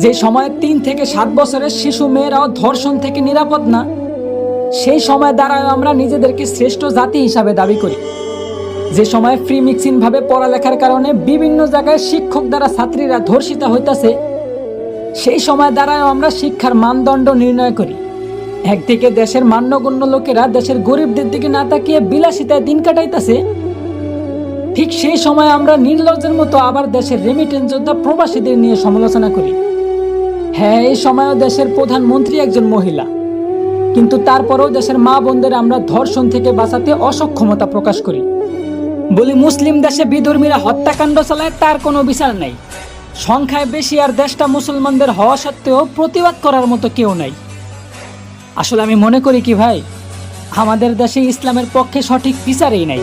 যে সময়ে 3 থেকে 7 বছরের শিশু মেয়েরাও ধর্ষণ থেকে নিরাপদ না, সেই সময় দ্বারাও আমরা নিজেদেরকে শ্রেষ্ঠ জাতি হিসাবে দাবি করি। যে সময়ে ফ্রি মিক্সিং ভাবে পড়ালেখার কারণে বিভিন্ন জায়গায় শিক্ষক দ্বারা ছাত্রীরা ধর্ষিত হইতাছে, সেই সময় দ্বারাও আমরা শিক্ষার মানদণ্ড নির্ণয় করি। একদিকে দেশের মান্যগণ্য লোকেরা দেশের গরিবদের দিকে না তাকিয়ে বিলাসিতায় দিন কাটাইতেছে, ঠিক সেই সময় আমরা নির্লজ্জের মতো আবার দেশের রেমিটেন্স যোদ্ধা প্রবাসীদের নিয়ে সমালোচনা করি। হ্যাঁ, এই সময়ও দেশের প্রধানমন্ত্রী একজন মহিলা, কিন্তু তারপরেও দেশের মা বোনদের আমরা ধর্ষণ থেকে বাঁচাতে অসক্ষমতা প্রকাশ করি। বলি মুসলিম দেশে বিধর্মীরা হত্যাকাণ্ড চালায়, তার কোনো বিচার নাই। সংখ্যায় বেশি আর দেশটা মুসলমানদের হওয়া সত্ত্বেও প্রতিবাদ করার মতো কেউ নাই। আসলে আমি মনে করি কি ভাই, আমাদের দেশে ইসলামের পক্ষে সঠিক বিচারই নাই।